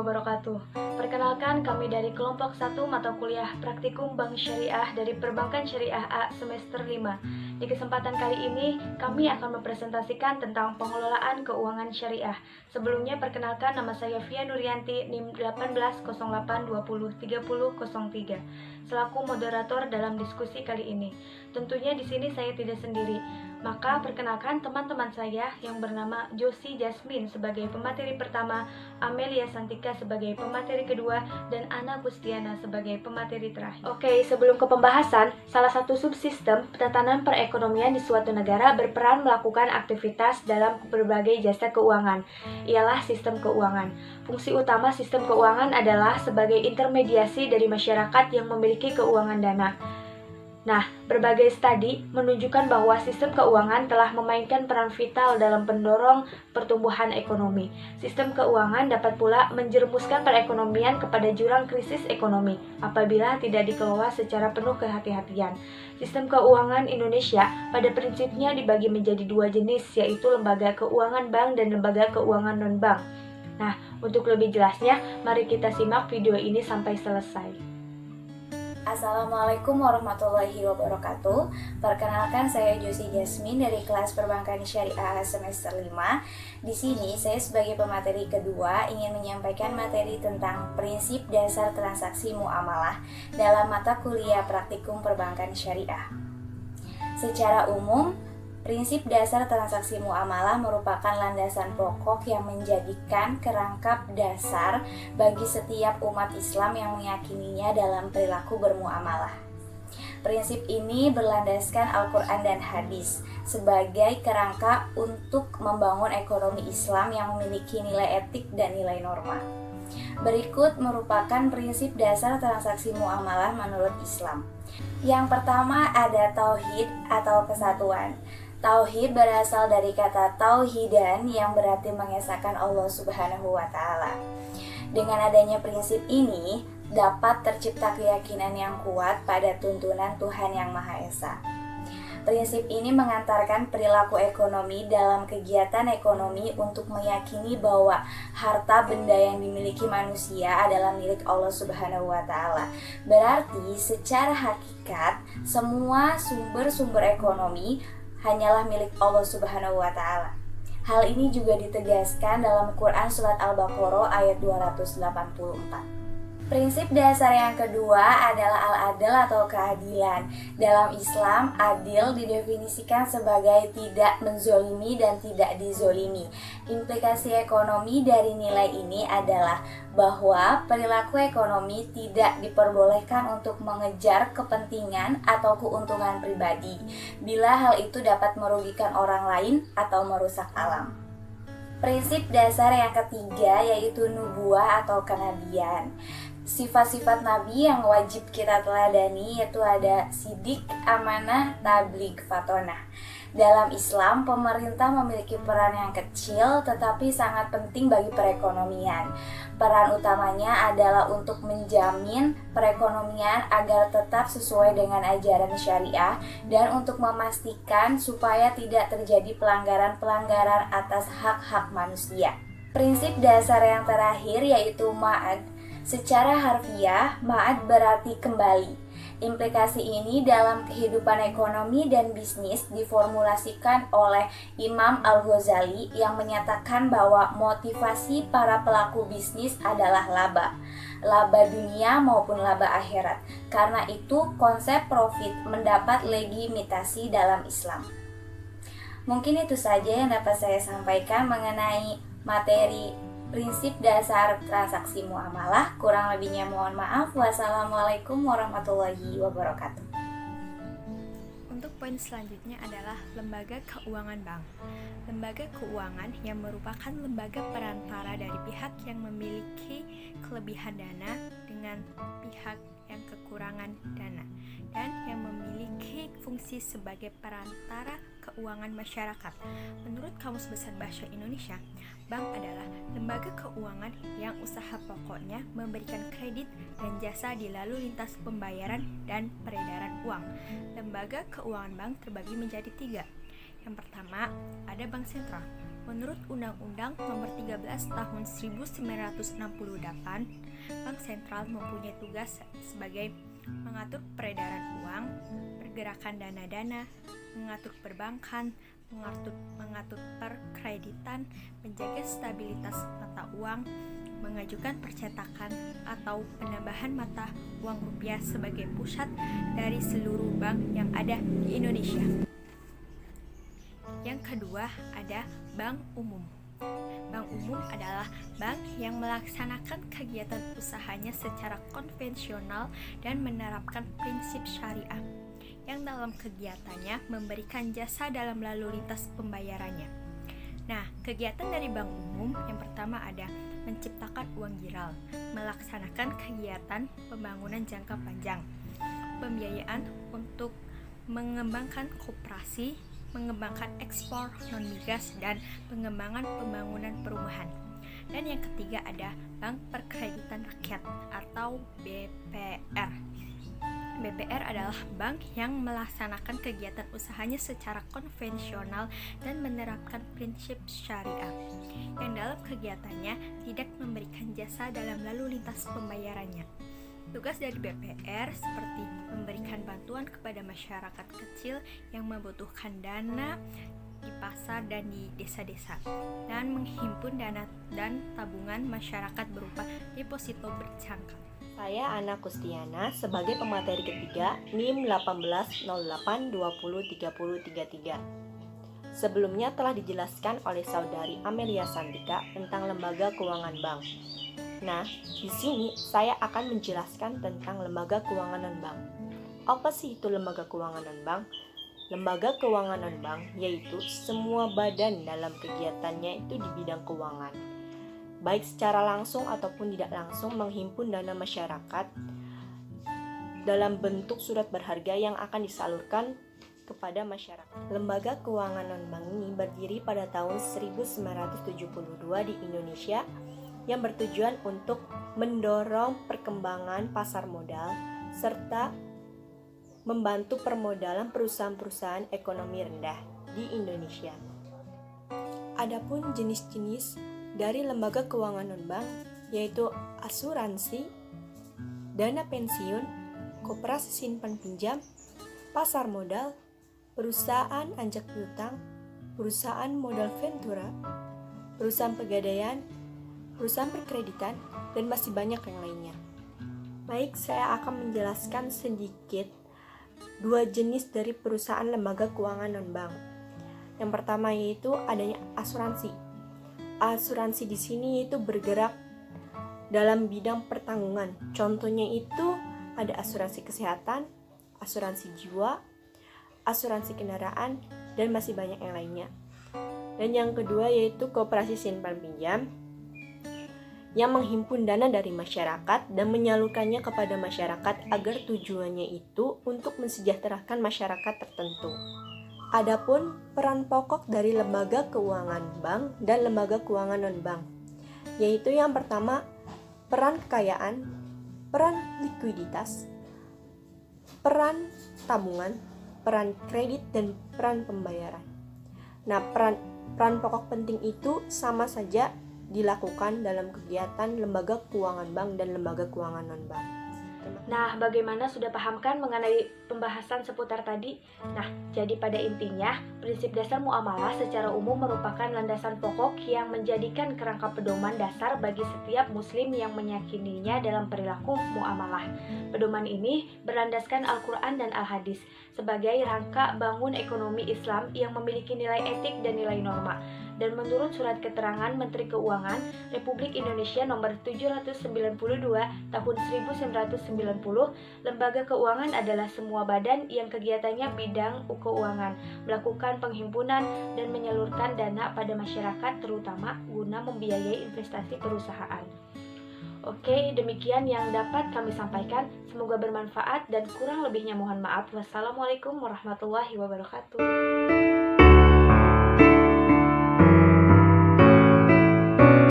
wabarakatuh. Perkenalkan, kami dari kelompok 1 mata kuliah Praktikum Bank Syariah dari Perbankan Syariah A semester 5. Di kesempatan kali ini, kami akan mempresentasikan tentang pengelolaan keuangan syariah. Sebelumnya, perkenalkan, nama saya Via Nurianti, NIM 1808203003, selaku moderator dalam diskusi kali ini. Tentunya di sini saya tidak sendiri. Maka perkenalkan teman-teman saya yang bernama Josie Jasmine sebagai pemateri pertama, Amelia Santika sebagai pemateri kedua, dan Ana Gustiana sebagai pemateri terakhir. Oke, sebelum ke pembahasan, salah satu subsistem tatanan perekonomian di suatu negara berperan melakukan aktivitas dalam berbagai jasa keuangan, ialah sistem keuangan. Fungsi utama sistem keuangan adalah sebagai intermediasi dari masyarakat yang memiliki keuangan dana. Nah, berbagai studi menunjukkan bahwa sistem keuangan telah memainkan peran vital dalam pendorong pertumbuhan ekonomi. Sistem keuangan dapat pula menjerumuskan perekonomian kepada jurang krisis ekonomi apabila tidak dikelola secara penuh kehati-hatian. Sistem keuangan Indonesia pada prinsipnya dibagi menjadi dua jenis, yaitu lembaga keuangan bank dan lembaga keuangan non-bank. Nah, untuk lebih jelasnya, mari kita simak video ini sampai selesai. Assalamualaikum warahmatullahi wabarakatuh. Perkenalkan, saya Josie Jasmine dari kelas Perbankan Syariah semester 5. Di sini saya sebagai pemateri kedua ingin menyampaikan materi tentang prinsip dasar transaksi muamalah dalam mata kuliah Praktikum Perbankan Syariah. Secara umum, prinsip dasar transaksi muamalah merupakan landasan pokok yang menjadikan kerangka dasar bagi setiap umat Islam yang meyakininya dalam perilaku bermuamalah. Prinsip ini berlandaskan Al-Quran dan hadis sebagai kerangka untuk membangun ekonomi Islam yang memiliki nilai etik dan nilai norma. Berikut merupakan prinsip dasar transaksi muamalah menurut Islam. Yang pertama ada tauhid atau kesatuan. Tauhid berasal dari kata tauhidan yang berarti mengesahkan Allah Subhanahu wa Ta'ala. Dengan adanya prinsip ini, dapat tercipta keyakinan yang kuat pada tuntunan Tuhan Yang Maha Esa. Prinsip ini mengantarkan perilaku ekonomi dalam kegiatan ekonomi untuk meyakini bahwa harta benda yang dimiliki manusia adalah milik Allah Subhanahu wa Ta'ala. Berarti secara hakikat semua sumber-sumber ekonomi hanyalah milik Allah Subhanahu wa Ta'ala. Hal ini juga ditegaskan dalam Quran Surat Al-Baqarah ayat 284. Prinsip dasar yang kedua adalah al-adl atau keadilan. Dalam Islam, adil didefinisikan sebagai tidak menzolimi dan tidak dizolimi. Implikasi ekonomi dari nilai ini adalah bahwa perilaku ekonomi tidak diperbolehkan untuk mengejar kepentingan atau keuntungan pribadi, bila hal itu dapat merugikan orang lain atau merusak alam. Prinsip dasar yang ketiga yaitu nubuwah atau kenabian. Sifat-sifat Nabi yang wajib kita teladani yaitu ada sidik, amanah, tabligh, fatonah. Dalam Islam, pemerintah memiliki peran yang kecil tetapi sangat penting bagi perekonomian. Peran utamanya adalah untuk menjamin perekonomian agar tetap sesuai dengan ajaran syariah dan untuk memastikan supaya tidak terjadi pelanggaran-pelanggaran atas hak-hak manusia. Prinsip dasar yang terakhir yaitu ma'ad. Secara harfiah, ma'ad berarti kembali. Implikasi ini dalam kehidupan ekonomi dan bisnis diformulasikan oleh Imam Al-Ghazali yang menyatakan bahwa motivasi para pelaku bisnis adalah laba dunia maupun laba akhirat. Karena itu konsep profit mendapat legitimasi dalam Islam. Mungkin itu saja yang dapat saya sampaikan mengenai materi prinsip dasar transaksi muamalah. Kurang lebihnya mohon maaf. Wassalamualaikum warahmatullahi wabarakatuh. Untuk poin selanjutnya adalah lembaga keuangan bank. Lembaga keuangan yang merupakan lembaga perantara dari pihak yang memiliki kelebihan dana dengan pihak yang kekurangan dana dan yang memiliki fungsi sebagai perantara keuangan masyarakat. Menurut Kamus Besar Bahasa Indonesia, bank adalah lembaga keuangan yang usaha pokoknya memberikan kredit dan jasa di lalu lintas pembayaran dan peredaran uang. Lembaga keuangan bank terbagi menjadi 3. Yang pertama, ada bank sentral. Menurut Undang-Undang Nomor 13 Tahun 1968, Bank Sentral mempunyai tugas sebagai mengatur peredaran uang, pergerakan dana-dana, mengatur perbankan, mengatur perkreditan, menjaga stabilitas mata uang, mengajukan percetakan atau penambahan mata uang rupiah sebagai pusat dari seluruh bank yang ada di Indonesia. Yang kedua ada bank umum. Bank umum adalah bank yang melaksanakan kegiatan usahanya secara konvensional dan menerapkan prinsip syariah, yang dalam kegiatannya memberikan jasa dalam lalu lintas pembayarannya. Nah, kegiatan dari bank umum yang pertama ada menciptakan uang giral, melaksanakan kegiatan pembangunan jangka panjang, pembiayaan untuk mengembangkan koperasi, mengembangkan ekspor non-migas, dan pengembangan pembangunan perumahan. Dan yang ketiga ada Bank Perkreditan Rakyat atau BPR. BPR adalah bank yang melaksanakan kegiatan usahanya secara konvensional dan menerapkan prinsip syariah, yang dalam kegiatannya tidak memberikan jasa dalam lalu lintas pembayarannya. Tugas dari BPR seperti memberikan bantuan kepada masyarakat kecil yang membutuhkan dana di pasar dan di desa-desa, dan menghimpun dana dan tabungan masyarakat berupa deposito berjangka. Saya Ana Kustiana sebagai pemateri ketiga NIM 1808203033. Sebelumnya telah dijelaskan oleh saudari Amelia Santika tentang lembaga keuangan bank. Nah, di sini saya akan menjelaskan tentang lembaga keuangan non-bank. Apa sih itu lembaga keuangan non-bank? Lembaga keuangan non-bank yaitu semua badan dalam kegiatannya itu di bidang keuangan, baik secara langsung ataupun tidak langsung menghimpun dana masyarakat dalam bentuk surat berharga yang akan disalurkan kepada masyarakat. Lembaga keuangan non-bank ini berdiri pada tahun 1972 di Indonesia, yang bertujuan untuk mendorong perkembangan pasar modal serta membantu permodalan perusahaan-perusahaan ekonomi rendah di Indonesia. Adapun jenis-jenis dari lembaga keuangan non-bank yaitu asuransi, dana pensiun, koperasi simpan pinjam, pasar modal, perusahaan anjak piutang, perusahaan modal ventura, perusahaan pegadaian, perusahaan perkreditan, dan masih banyak yang lainnya. Baik, saya akan menjelaskan sedikit dua jenis dari perusahaan lembaga keuangan non-bank. Yang pertama yaitu adanya asuransi. Asuransi di sini itu bergerak dalam bidang pertanggungan. Contohnya itu ada asuransi kesehatan, asuransi jiwa, asuransi kendaraan, dan masih banyak yang lainnya. Dan yang kedua yaitu koperasi simpan pinjam, yang menghimpun dana dari masyarakat dan menyalurkannya kepada masyarakat agar tujuannya itu untuk mensejahterakan masyarakat tertentu. Adapun peran pokok dari lembaga keuangan bank dan lembaga keuangan non-bank, yaitu yang pertama peran kekayaan, peran likuiditas, peran tabungan, peran kredit, dan peran pembayaran. Nah, peran pokok penting itu sama saja dilakukan dalam kegiatan lembaga keuangan bank dan lembaga keuangan non-bank. Nah, bagaimana sudah pahamkan mengenai pembahasan seputar tadi? Nah, jadi pada intinya, prinsip dasar muamalah secara umum merupakan landasan pokok yang menjadikan kerangka pedoman dasar bagi setiap muslim yang meyakininya dalam perilaku muamalah. Pedoman ini berlandaskan Al-Quran dan Al-Hadis sebagai rangka bangun ekonomi Islam yang memiliki nilai etik dan nilai norma. Dan menurut Surat Keterangan Menteri Keuangan Republik Indonesia Nomor 792 Tahun 1990, lembaga keuangan adalah semua badan yang kegiatannya bidang keuangan, melakukan penghimpunan dan menyalurkan dana pada masyarakat terutama guna membiayai investasi perusahaan. Oke, demikian yang dapat kami sampaikan. Semoga bermanfaat dan kurang lebihnya mohon maaf. Wassalamualaikum warahmatullahi wabarakatuh.